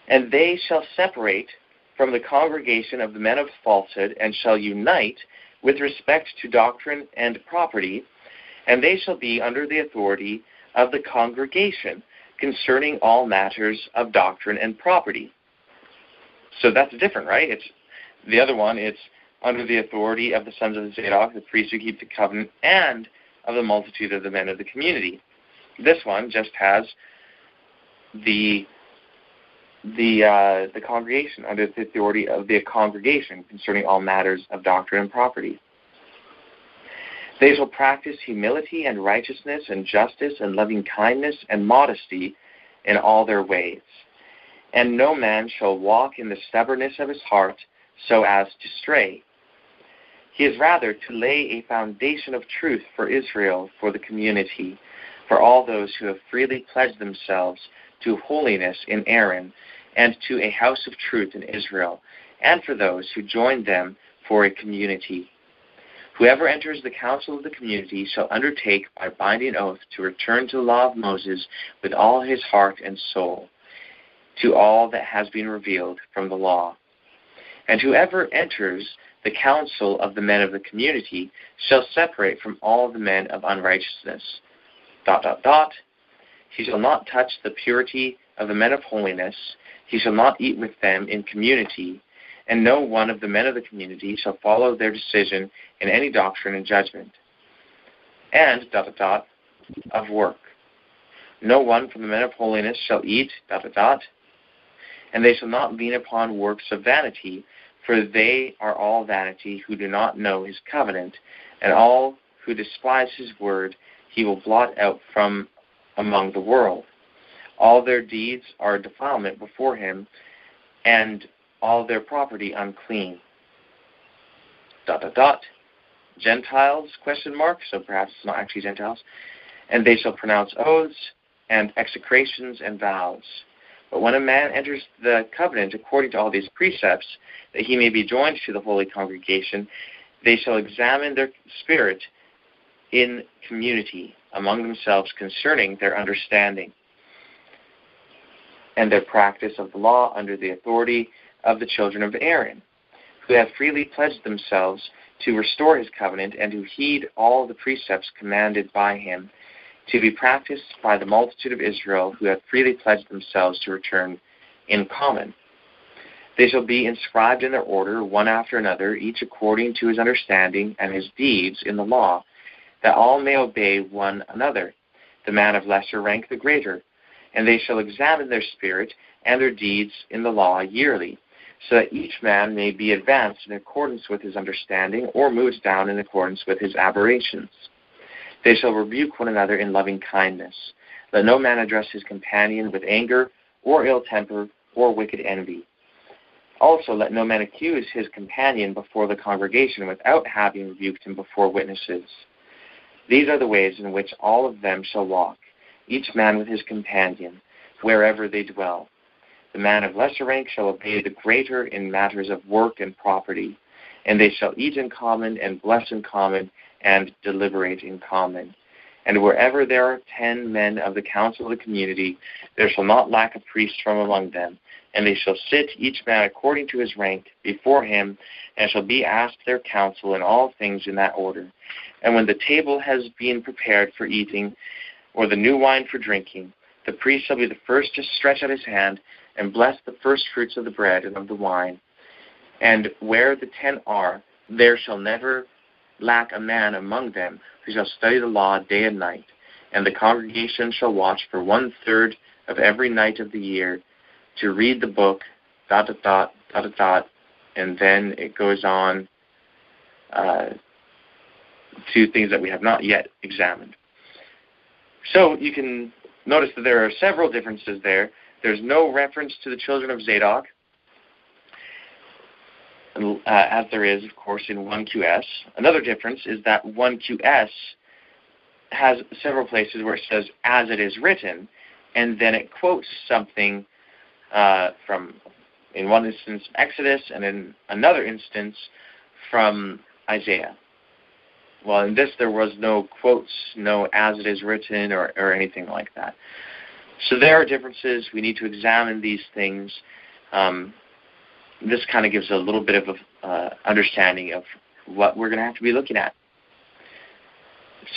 And they shall separate from the congregation of the men of falsehood, and shall unite with respect to doctrine and property, and they shall be under the authority of the congregation concerning all matters of doctrine and property. So that's different, right? It's the other one, it's under the authority of the sons of Zadok, the priests who keep the covenant, and of the multitude of the men of the community. This one just has the congregation, under the authority of the congregation concerning all matters of doctrine and property. They shall practice humility and righteousness and justice and loving kindness and modesty in all their ways. And no man shall walk in the stubbornness of his heart so as to stray. He is rather to lay a foundation of truth for Israel, for the community, for all those who have freely pledged themselves to holiness in Aaron, and to a house of truth in Israel, and for those who join them for a community. Whoever enters the council of the community shall undertake by binding oath to return to the law of Moses with all his heart and soul, to all that has been revealed from the law. And whoever enters the council of the men of the community shall separate from all the men of unrighteousness. ... He shall not touch the purity of the men of holiness. He shall not eat with them in community, and no one of the men of the community shall follow their decision in any doctrine and judgment. And ... of work. No one from the men of holiness shall eat ... And they shall not lean upon works of vanity, for they are all vanity who do not know his covenant, and all who despise his word he will blot out from among the world. All their deeds are defilement before him, and all their property unclean. ... Gentiles, ? So perhaps it's not actually Gentiles. And they shall pronounce oaths and execrations and vows. But when a man enters the covenant according to all these precepts, that he may be joined to the holy congregation, they shall examine their spirit in community among themselves concerning their understanding and their practice of the law under the authority of the children of Aaron, who have freely pledged themselves to restore his covenant and to heed all the precepts commanded by him, to be practiced by the multitude of Israel who have freely pledged themselves to return in common. They shall be inscribed in their order, one after another, each according to his understanding and his deeds in the law, that all may obey one another, the man of lesser rank the greater. And they shall examine their spirit and their deeds in the law yearly, so that each man may be advanced in accordance with his understanding, or moved down in accordance with his aberrations. They shall rebuke one another in loving kindness. Let no man address his companion with anger, or ill temper, or wicked envy. Also let no man accuse his companion before the congregation without having rebuked him before witnesses. These are the ways in which all of them shall walk, each man with his companion, wherever they dwell. The man of lesser rank shall obey the greater in matters of work and property, and they shall eat in common, and bless in common, and deliberate in common. And wherever there are 10 men of the council of the community, there shall not lack a priest from among them, and they shall sit, each man according to his rank, before him, and shall be asked their counsel in all things in that order. And when the table has been prepared for eating, or the new wine for drinking, the priest shall be the first to stretch out his hand, and bless the first fruits of the bread and of the wine. And where the 10 are, there shall never lack a man among them who shall study the law day and night. And the congregation shall watch for 1/3 of every night of the year to read the book, ... and then it goes on to things that we have not yet examined. So you can notice that there are several differences there. there's no reference to the children of Zadok, as there is, of course, in 1QS. Another difference is that 1QS has several places where it says, as it is written, and then it quotes something from, in one instance, Exodus, and in another instance, from Isaiah. Well, in this, there was no quotes, no as it is written, or anything like that. So there are differences. We need to examine these things. This kind of gives a little bit of understanding of what we're going to have to be looking at.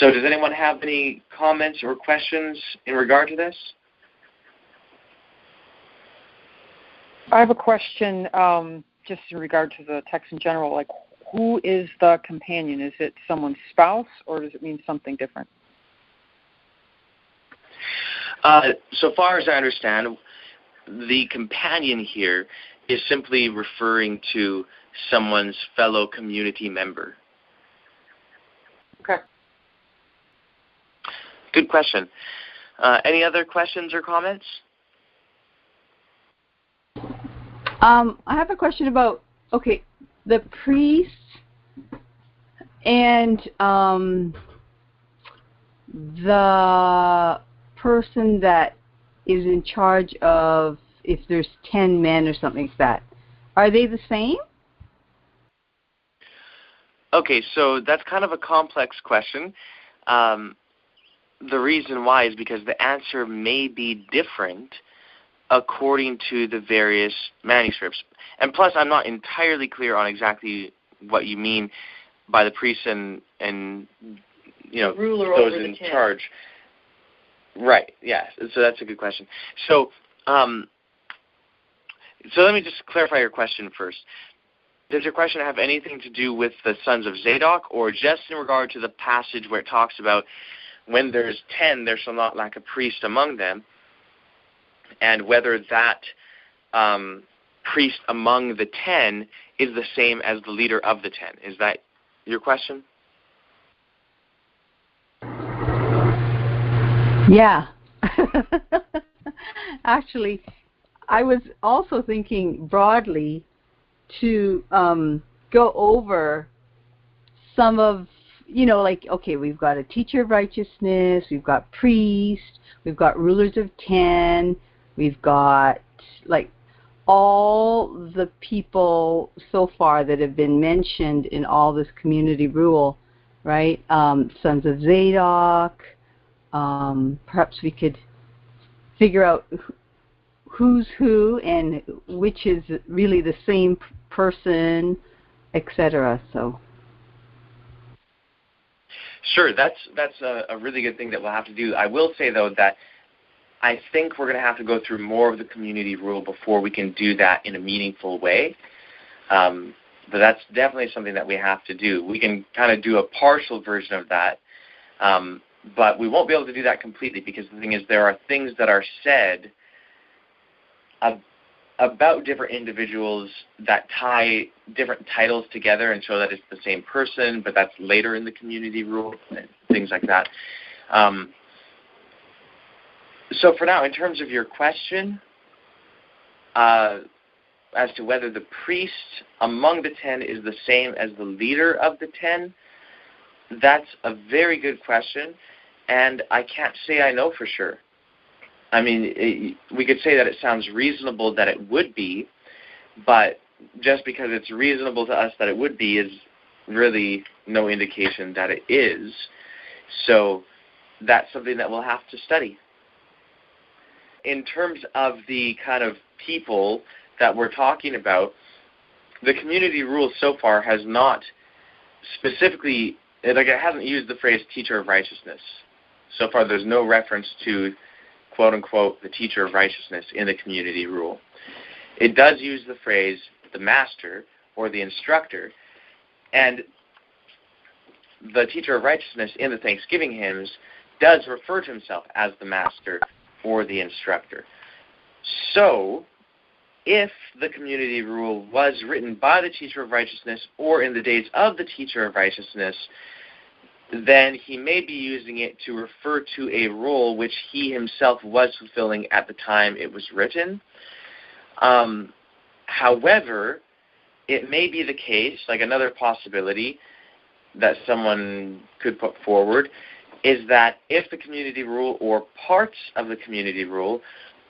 So does anyone have any comments or questions in regard to this? I have a question just in regard to the text in general. Like, who is the companion? Is it someone's spouse, or does it mean something different? So far as I understand, the companion here is simply referring to someone's fellow community member. Okay. Good question. Any other questions or comments? I have a question about, the priest and the person that is in charge of, if there's 10 men or something like that, are they the same? Okay, so that's kind of a complex question. The reason why is because the answer may be different according to the various manuscripts. And plus, I'm not entirely clear on exactly what you mean by the priests and ruler those over in the 10. charge. Right, yeah. So that's a good question. So let me just clarify your question first. Does your question have anything to do with the sons of Zadok, or just in regard to the passage where it talks about when there's 10, there shall not lack a priest among them, and whether that priest among the 10 is the same as the leader of the 10? Is that your question? Yeah. Actually, I was also thinking broadly to go over some of, we've got a teacher of righteousness, we've got priest, we've got rulers of 10, we've got, all the people so far that have been mentioned in all this community rule, right? Sons of Zadok. Perhaps we could figure out who's who and which is really the same person, etc. So. Sure, that's a really good thing that we'll have to do. I will say, though, that I think we're going to have to go through more of the community rule before we can do that in a meaningful way. But that's definitely something that we have to do. We can kind of do a partial version of that, but we won't be able to do that completely, because the thing is, there are things that are said about different individuals that tie different titles together and show that it's the same person, but that's later in the community rule, things like that. So for now, in terms of your question, as to whether the priest among the 10 is the same as the leader of the 10, that's a very good question, and I can't say I know for sure. I mean, we could say that it sounds reasonable that it would be, but just because it's reasonable to us that it would be is really no indication that it is. So that's something that we'll have to study. In terms of the kind of people that we're talking about, the community rule so far has not specifically, it hasn't used the phrase teacher of righteousness. So far there's no reference to, quote unquote, the teacher of righteousness in the community rule. It does use the phrase the master or the instructor, and the teacher of righteousness in the Thanksgiving hymns does refer to himself as the master or the instructor. So, if the community rule was written by the teacher of righteousness or in the days of the teacher of righteousness, then he may be using it to refer to a role which he himself was fulfilling at the time it was written. However, it may be the case, like another possibility that someone could put forward, is that if the community rule or parts of the community rule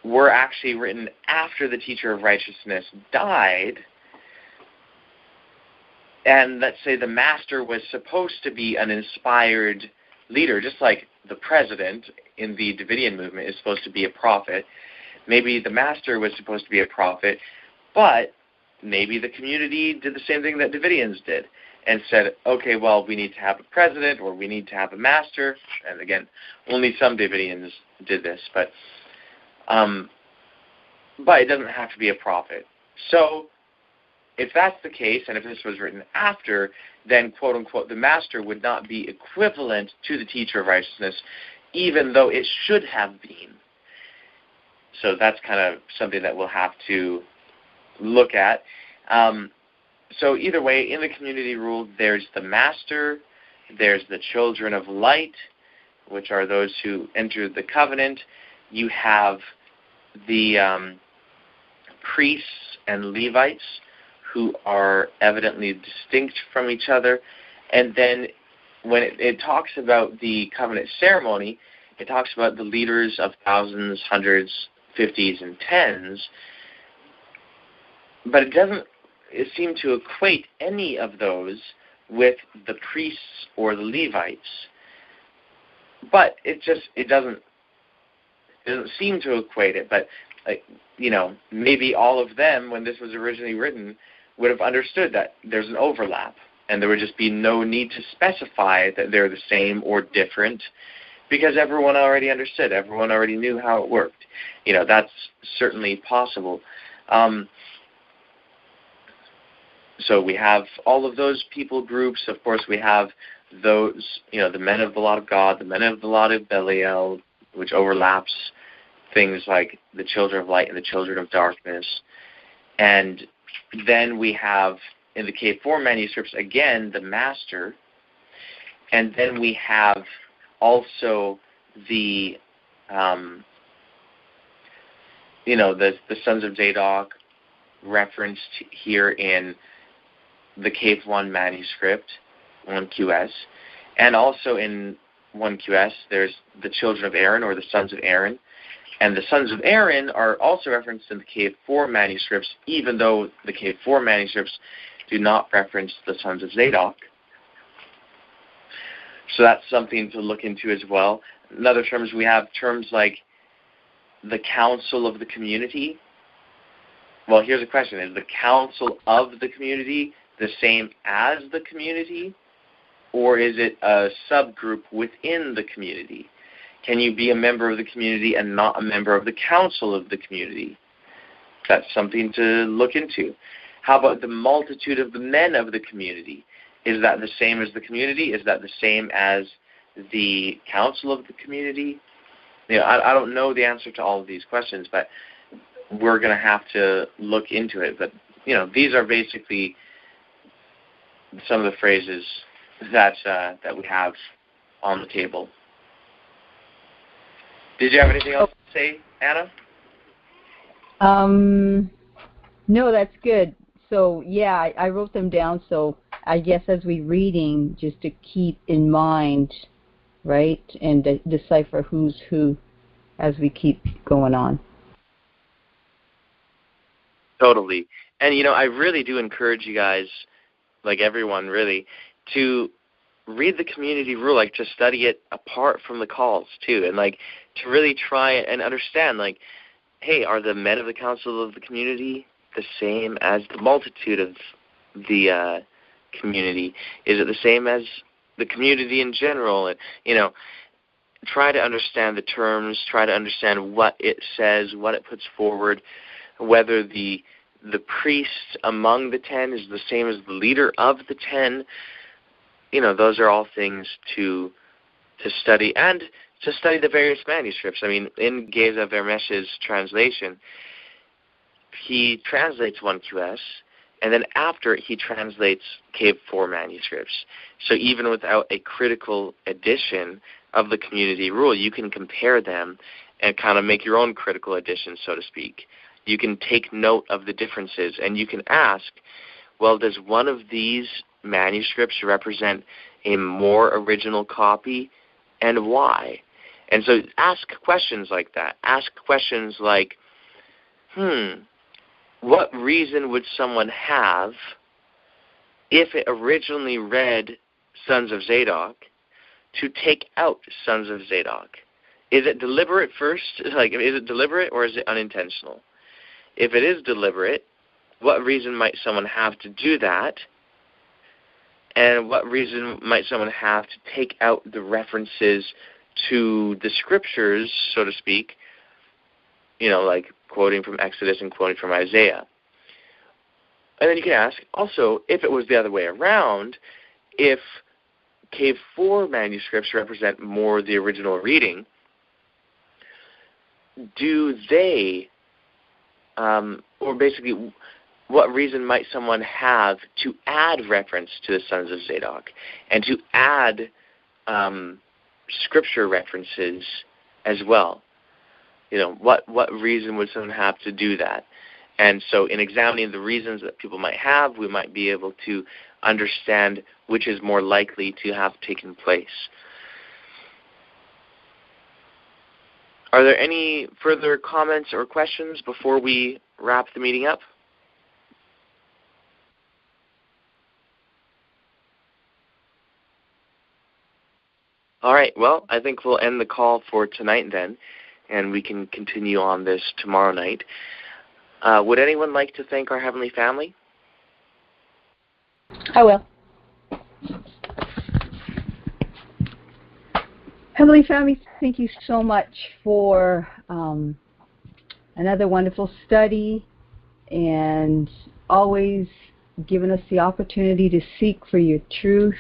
were actually written after the teacher of righteousness died, and let's say the master was supposed to be an inspired leader, just like the president in the Davidian movement is supposed to be a prophet, maybe the master was supposed to be a prophet, but maybe the community did the same thing that Davidians did and said, okay, well, we need to have a president or we need to have a master. And again, only some Davidians did this, but it doesn't have to be a prophet. So if that's the case, and if this was written after, then, quote-unquote, the master would not be equivalent to the teacher of righteousness, even though it should have been. So that's kind of something that we'll have to look at. So either way, in the community rule, there's the master, there's the children of light, which are those who enter the covenant. You have the priests and Levites, who are evidently distinct from each other. And then when it talks about the covenant ceremony, it talks about the leaders of thousands, hundreds, 50s, and 10s, but it doesn't seem to equate any of those with the priests or the Levites. But it doesn't seem to equate it. But maybe all of them, when this was originally written, would have understood that there's an overlap, and there would just be no need to specify that they're the same or different, because everyone already understood. Everyone already knew how it worked. That's certainly possible. So we have all of those people groups. Of course, we have those, the men of the lot of God, the men of the lot of Belial, which overlaps things like the children of light and the children of darkness. And then we have, in the K4 manuscripts, again, the master. And then we have also the sons of Zadok referenced here in the Cave 1 manuscript, 1QS, and also in 1QS there's the children of Aaron, or the sons of Aaron, and the sons of Aaron are also referenced in the Cave 4 manuscripts, even though the Cave 4 manuscripts do not reference the sons of Zadok. So that's something to look into as well. In other terms, we have terms like the council of the community. Well, here's a question. Is the council of the community the same as the community, or is it a subgroup within the community? Can you be a member of the community and not a member of the council of the community? That's something to look into. How about the multitude of the men of the community? Is that the same as the community? Is that the same as the council of the community? I don't know the answer to all of these questions, but we're going to have to look into it. But, these are basically some of the phrases that we have on the table. Did you have anything else to say, Anna? No, that's good. So, yeah, I wrote them down, so I guess as we're reading, just to keep in mind, right, and decipher who's who as we keep going on. Totally. And, I really do encourage you guys, like everyone really, to read the community rule, to study it apart from the calls, too, and, to really try and understand, hey, are the men of the council of the community the same as the multitude of the community? Is it the same as the community in general? And, try to understand the terms, try to understand what it says, what it puts forward, whether the priest among the 10 is the same as the leader of the 10. Those are all things to study, and to study the various manuscripts. In Geza Vermesh's translation, he translates 1QS, And then after, he translates Cave 4 manuscripts. So even without a critical edition of the community rule, you can compare them and kind of make your own critical edition, so to speak. You can take note of the differences, and you can ask, well, does one of these manuscripts represent a more original copy, and why? And so ask questions like that. Ask questions like, what reason would someone have, if it originally read Sons of Zadok, to take out Sons of Zadok? Is it deliberate first? Like, is it deliberate or is it unintentional? If it is deliberate, what reason might someone have to do that? And what reason might someone have to take out the references to the scriptures, so to speak, like quoting from Exodus and quoting from Isaiah? And then you can ask, also, if it was the other way around, if Cave 4 manuscripts represent more the original reading, do they, or basically, what reason might someone have to add reference to the Sons of Zadok and to add scripture references as well? What reason would someone have to do that? And so in examining the reasons that people might have, we might be able to understand which is more likely to have taken place. Are there any further comments or questions before we wrap the meeting up? All right, well, I think we'll end the call for tonight then, and we can continue on this tomorrow night. Would anyone like to thank our Heavenly Family? I will. Heavenly Family, thank you so much for another wonderful study and always giving us the opportunity to seek for your truth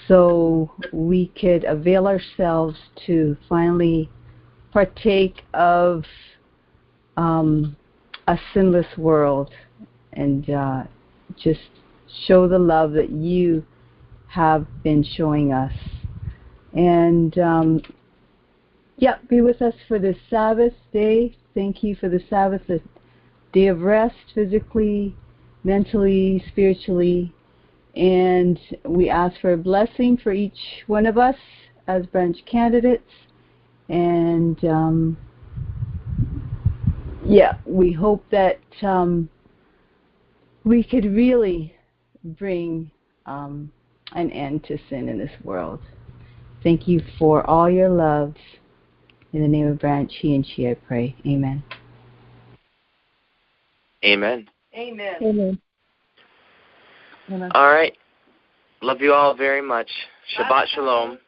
so we could avail ourselves to finally partake of a sinless world and just show the love that you have been showing us. And be with us for this Sabbath day. Thank you for the Sabbath, a day of rest, physically, mentally, spiritually. And we ask for a blessing for each one of us as branch candidates. And we hope that we could really bring an end to sin in this world. Thank you for all your love. In the name of Branch, he and she, I pray. Amen. Amen. Amen. Amen. Amen. All right. Love you all very much. Shabbat Shalom.